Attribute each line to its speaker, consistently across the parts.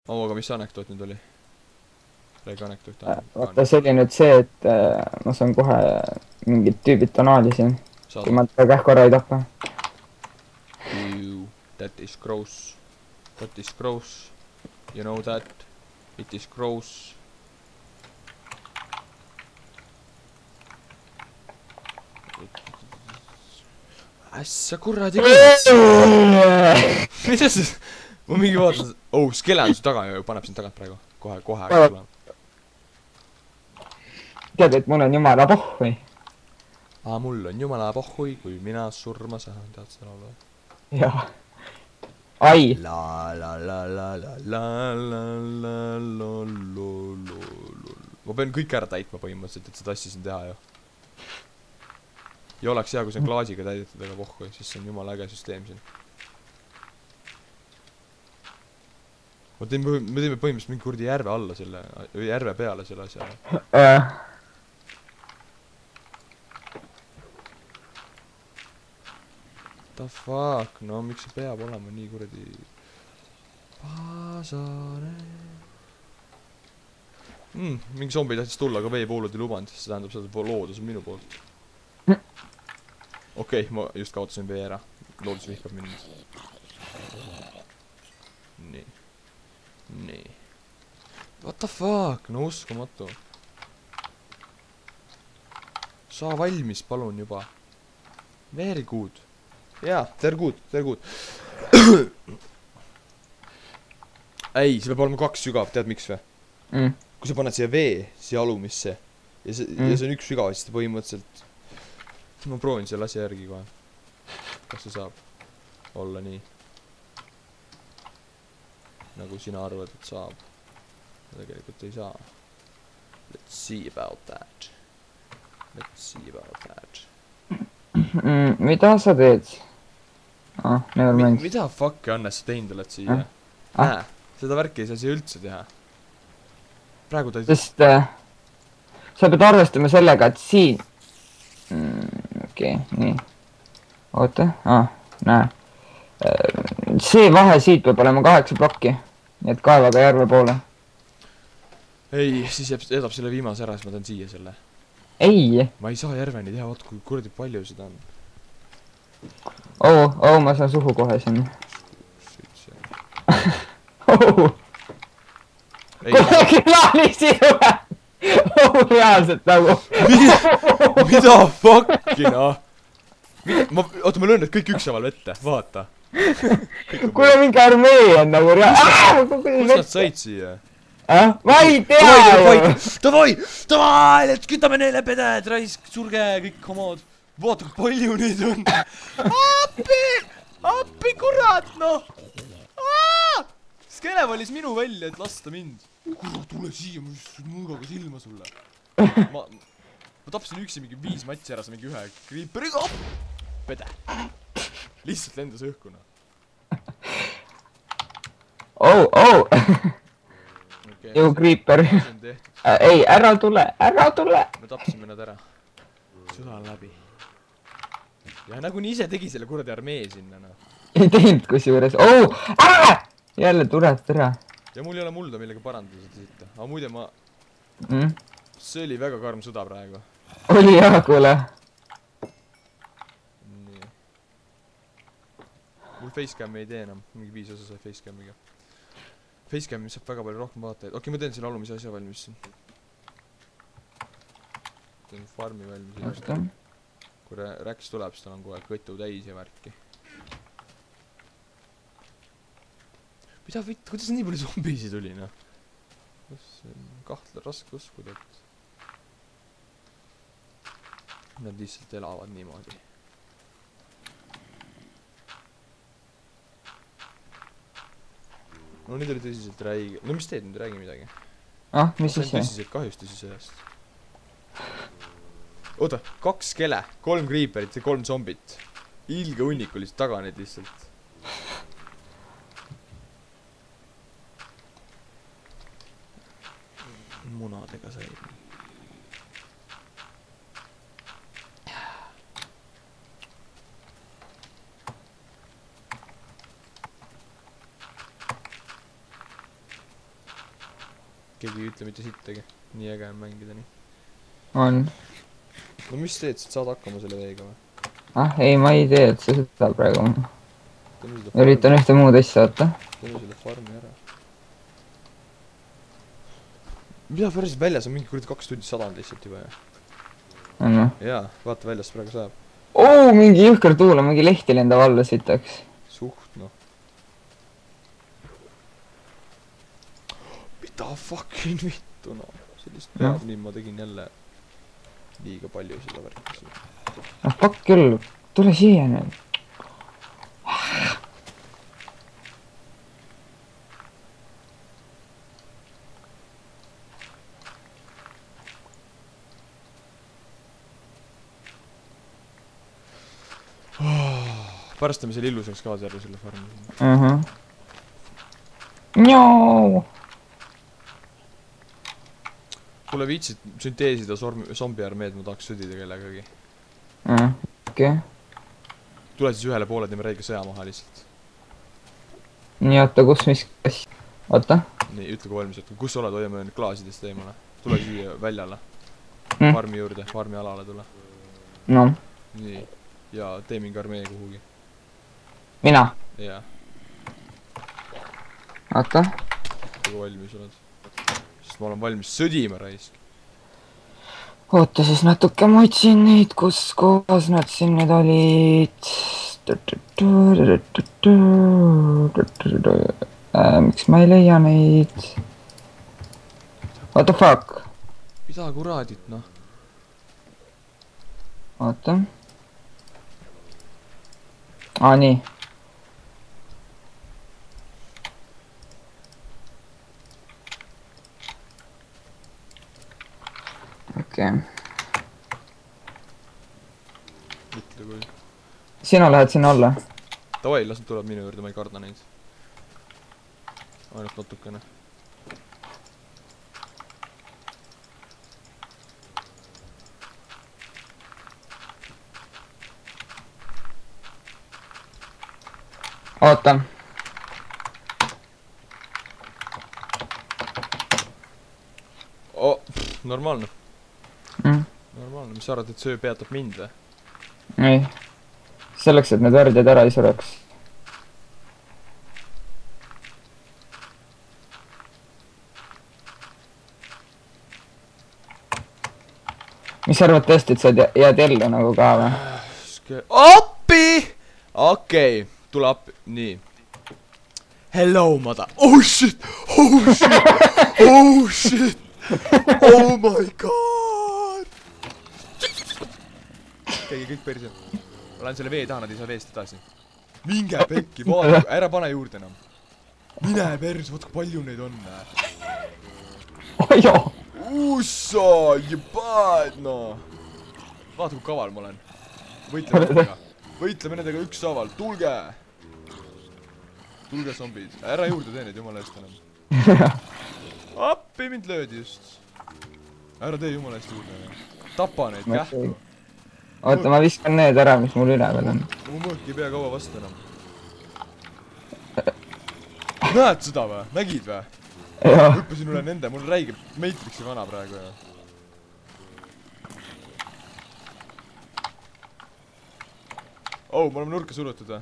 Speaker 1: Aga mis anekdoot nüüd oli? Räägi anekdoot.
Speaker 2: Vaata, see oli nüüd see, et ma saan kohe mingid tüübid tonaali siin, kui ma teda kähku ära ei tapa.
Speaker 1: That is gross. That is gross. You know that. It is gross. Ässa kuradi mida see? Ma mingi vaatan... Oh, skele on su taga ja paneb sind tagant praegu. Kohe äkki tulema.
Speaker 2: Tead, et mul on jumala pohhui.
Speaker 1: Mul on jumala pohhui, kui mina surma saan. Tead seda laulu?
Speaker 2: Jah. Ai!
Speaker 1: La la la la la la la la la la. Ma pean kõik ära täitma põhimõtteliselt, et seda asja siin teha ju. Ja oleks hea, kui see on klaasiga täidetud ega pohhui, siis see on jumala äge süsteem siin. Me teeme põhimõtteliselt mingi kurdi järve alla selle, või järve peale selle asja. The fuck, no miks see peab olema nii kuradi Pasare. Mingi zombi tahtis tulla, aga veepoolud ei lubanud, see tähendab seda, et loodus on minu poolt. Okei, ma just kaotasin vee ära. Loodus vihkab mind. Nii. What the fuck, no uskumatu. Saa valmis, palun juba. Very good. Jaa, they're good. Ei, see peab olema 2 sügav, tead miks või? Kui sa paned siia vee, siia alumisse ja see on 1 sügav, siis ta põhimõtteliselt ma proovin selle asja järgi kohe. Kas see saab olla nii? Nagu sina arvad, et saab. Tegelikult ei saa. Let's see about that.
Speaker 2: Mida sa teed? Never mind.
Speaker 1: Mida fuck'i Annes sa teinud oled siia? Näe, seda värki ei saa siia üldse teha. Praegu ta ei...
Speaker 2: Sest sa pead arvestama sellega, et siin... Okei, nii. Oota, näe. See vahe siit peab olema 8 plokki. Nii et kaevaga järve poole.
Speaker 1: Ei, siis jätab selle viimase ära, siis ma teen siia selle.
Speaker 2: Ei!
Speaker 1: Ma ei saa järveni teha, vaata kui kuradi palju seda on.
Speaker 2: Ma saan suhu kohe siin. Kuidagi laali sinuga! Reaalselt nagu.
Speaker 1: Mida fuck'i noh? Oota, ma löön need kõik üksaval vette, vaata.
Speaker 2: Kuule mingi armee on nagu
Speaker 1: Kust nad said siia?
Speaker 2: Ma ei tea!
Speaker 1: Davai, let's kütame neile peded, raisk, surge, kõik homod. Vaata kui palju neid on. Appi kurat, noh. Skele valis minu välja, et lasta mind. Kurat, tule siia, ma just mõõgaga silma sulle. Ma tapsin üksi mingi 5 matsi ära, mingi 1 kriiperiga. Pede. Lihtsalt lendas õhkuna.
Speaker 2: Ju kriiper. Ei, ära tule.
Speaker 1: Me tapsime nad ära. Sõda on läbi. Ja nagu nii ise tegi selle kuradi armee sinna, noh.
Speaker 2: Ei teinud kusjuures. Jälle tulet ära.
Speaker 1: Ja mul ei ole mulda millega parandada seda sitta. Aga muide ma... See oli väga karm sõda praegu.
Speaker 2: Oli jah, kuule.
Speaker 1: Nii. Mul facecam ei tee enam. Mingi 5 osa sai facecamiga. Facecam saab väga palju rohkem vaatajaid. Okei, ma teen siin alumise asja valmis siin. Teen farmi valmis. Kui räks tuleb, siis tal on kohe kõtu täis ja värki. Mida vitt, kuidas nii palju zombisi tuli, noh? Kahtle raske uskuda, et... Nad lihtsalt elavad niimoodi. No nüüd oli tõsiselt räägi... No mis teed nüüd, räägi midagi?
Speaker 2: Mis siis see?
Speaker 1: Tõsiselt kahjustusi sellest. Oota, 2 skele, 3 kriiperit ja 3 zombit. Ilge hunnik oli taga need lihtsalt. Munadega sai. keegi ei ütle mitte sittagi. nii äge on mängida nii.
Speaker 2: on.
Speaker 1: no mis teed, saad hakkama selle veega või?
Speaker 2: Ah, ei, ma ei tee, et seda praegu.
Speaker 1: teeme seda
Speaker 2: üritan ühte muud asja võtta.
Speaker 1: teeme selle farmi ära. mida päriselt väljas on mingi kuradi 2 tundi sadanud lihtsalt juba ju.
Speaker 2: on või?
Speaker 1: jaa, vaata väljas praegu sajab.
Speaker 2: Oo, mingi jõhker tuul on, mingi lehti lendab alla sitaks.
Speaker 1: suht noh. mida fucking vittu noh. sellist peab nii ma tegin jälle liiga palju seda värki siin.
Speaker 2: noh, fuck küll, tule siia nüüd.
Speaker 1: pärast teeme selle illusaks kaasa jälle selle farmi.
Speaker 2: Njoo!
Speaker 1: kuule viitsid sünteesida zombiarmeed, ma tahaks sõdida kellegagi.
Speaker 2: Okei.
Speaker 1: tule siis ühele poole, teeme räige sõja maha lihtsalt.
Speaker 2: nii, oota, kus, mis, kas? oota.
Speaker 1: nii, ütle kui valmis oled, kus sa oled, hoiame nüüd klaasidest eemale. tule siia väljale. farmi juurde, farmi alale tule.
Speaker 2: no.
Speaker 1: nii, ja tee mingi armee kuhugi.
Speaker 2: mina?
Speaker 1: jaa.
Speaker 2: oota.
Speaker 1: kui valmis oled. sest ma olen valmis sõdima, raisk.
Speaker 2: oota siis natuke, ma otsin neid, kus kohas nad siin nüüd olid. Miks ma ei leia neid? What the fuck?
Speaker 1: mida kuradit, noh?
Speaker 2: oota. Aa, nii. okei.
Speaker 1: ütle kui.
Speaker 2: sina lähed sinna alla?
Speaker 1: Davai, las nad tulevad minu juurde, ma ei karda neid. ainult natukene.
Speaker 2: oota.
Speaker 1: Oh, normaalne. Normaalne, mis sa arvad, et see peatab mind või?
Speaker 2: ei. selleks, et need värdjad ära ei sureks. mis sa arvad tõesti, et sa jääd ellu nagu ka või?
Speaker 1: appi! okei, tule appi, nii. Hello, mother. Oh shit! Oh shit! Oh shit! Oh my god! käige kõik perse. ma lähen selle vee taha, nad ei saa veest edasi. minge pekki, vaata, ära pane juurde enam. mine perse, vaata kui palju neid on.
Speaker 2: oh joo!
Speaker 1: Ussa, jebad, noh. vaata kui kaval ma olen. võitleme nendega. võitleme nendega ükshaaval, tulge! tulge zombid, ära juurde tee neid jumala eest enam. appi, mind löödi just. ära tee jumala eest juurde. tapa neid, käh.
Speaker 2: oota, ma viskan need ära, mis mul üleval on.
Speaker 1: mu mõõk ei pea kaua vastu enam. näed seda või? nägid või? hüppasin üle nende, mul on räige Matrixi vana praegu ja. oh, me oleme nurka surutud või?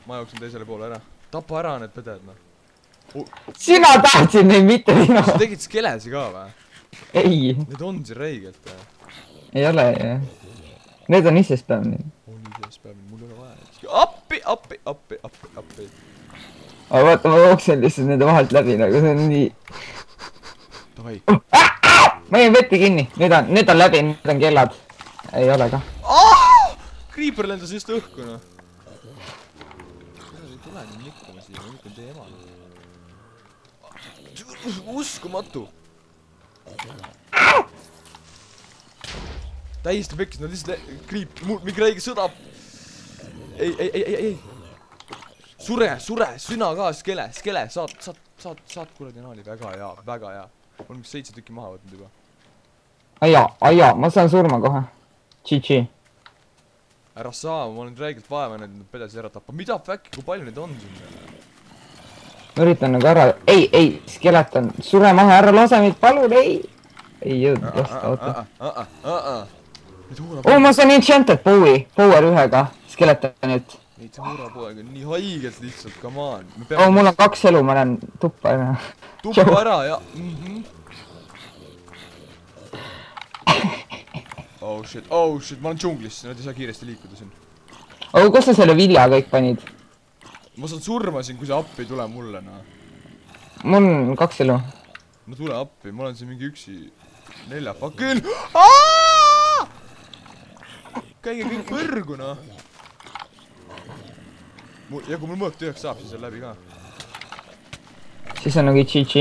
Speaker 1: ma jooksin teisele poole ära. tapa ära need peded, noh.
Speaker 2: sina tahtsid neid, mitte mina.
Speaker 1: sa tegid skelesi ka või?
Speaker 2: ei.
Speaker 1: Need on siin räigelt või?
Speaker 2: ei ole jah. Need on ise spämmid.
Speaker 1: on ise spämmid, mul ei ole vaja. appi, appi, appi, appi, appi.
Speaker 2: aga vaata, ma jooksen lihtsalt nende vahelt läbi, nagu see on nii.
Speaker 1: davai.
Speaker 2: ma jäin vette kinni, need on läbi, need on kellad. ei ole ka.
Speaker 1: Creeper lendas just õhku, noh. ei tule nii nikkama siia, ma ütlen teie emale. uskumatu. täiesti pekkis, nad lihtsalt mingi räige sõda. ei. sure, süna ka, skele, saad kuradi naali, väga hea, väga hea. olen 7 tükki maha võtnud juba.
Speaker 2: aia, ma saan surma kohe. GG.
Speaker 1: ära saa, ma olen räigelt vaeva need pedasid ära tappa. mida fuck, kui palju neid on siin?
Speaker 2: ma üritan nagu ära, ei, skeleton, sure maha, ära lase mind, palun, ei jõudnud lasta, oota. Ma saan enchanted power 1-ga, skeletonit.
Speaker 1: Neid huurapoeg on nii haigelt lihtsalt, come on.
Speaker 2: Mul on 2 elu, ma lähen tuppa ära.
Speaker 1: Tuppa ära, ja. Oh shit, ma olen džunglis, nad ei saa kiiresti liikuda siin.
Speaker 2: Kus sa selle vilja kõik panid?
Speaker 1: Ma saan surma siin, kui see appi ei tule mulle, noh.
Speaker 2: Mul on 2 elu.
Speaker 1: No tule appi, ma olen siin mingi üksi 4 pakil. Käige kõik põrgu, noh. Ja kui mul mõõk tühjaks saab, siis on läbi ka.
Speaker 2: Siis on nagu GG.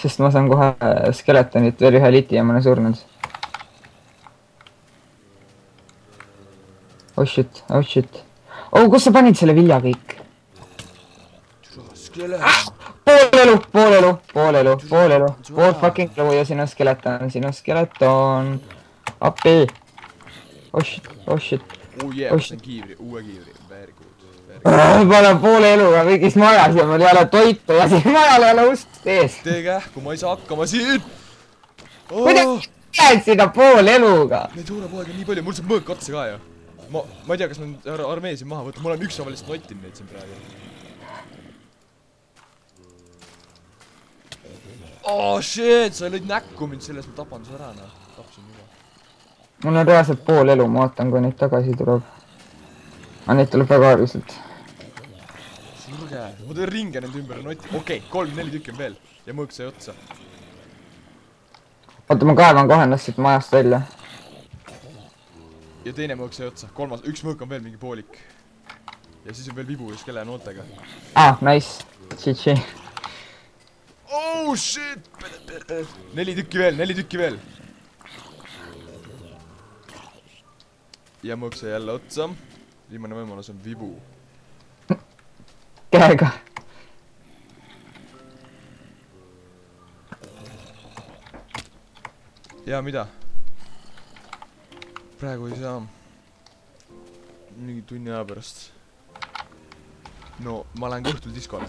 Speaker 2: Sest ma saan kohe skeletonit veel 1 liti ja ma olen surnud. Oh shit. Kus sa panid selle vilja kõik? Pool elu. Pool fucking elu ja siin on skeleton. Appi. Oh shit.
Speaker 1: Ma sain kiivri, uue kiivri. Very good.
Speaker 2: Ma olen poole eluga kõigis majas ja mul ei ole toitu ja siin majal ei ole ust ees.
Speaker 1: Tee kähku, ma ei saa hakkama siin.
Speaker 2: Kuidas jääd sinna poole eluga?
Speaker 1: Neid huurapoeg on nii palju, mul saab mõõk otsa ka ju. Ma ei tea, kas ma armee siin maha võtta, ma olen üksaval lihtsalt nottinud neid siin praegu. Oh shit, sa lõid näkku mind selles, ma tapan su ära, noh. Tapsin juba.
Speaker 2: Mul on reaalselt pool elu, ma ootan, kui neid tagasi tuleb. Aga neid tuleb väga aeglaselt.
Speaker 1: Surge, ma teen ringe nende ümber notti. Okei, 3-4 tükki on veel ja mõõk sai otsa.
Speaker 2: Oota, ma kaevan kohe ennast siit majast välja.
Speaker 1: Ja teine mõõk sai otsa, üks mõõk on veel mingi poolik. Ja siis on veel vibu ja skele nooltega.
Speaker 2: Nice. GG.
Speaker 1: Oh shit! 4 tükki veel. Ja mõõk sai jälle otsa. Viimane võimalus on vibu.
Speaker 2: Käega.
Speaker 1: Ja mida? Praegu ei saa. Mingi tunni aja pärast. No, ma lähen ka õhtul diskole.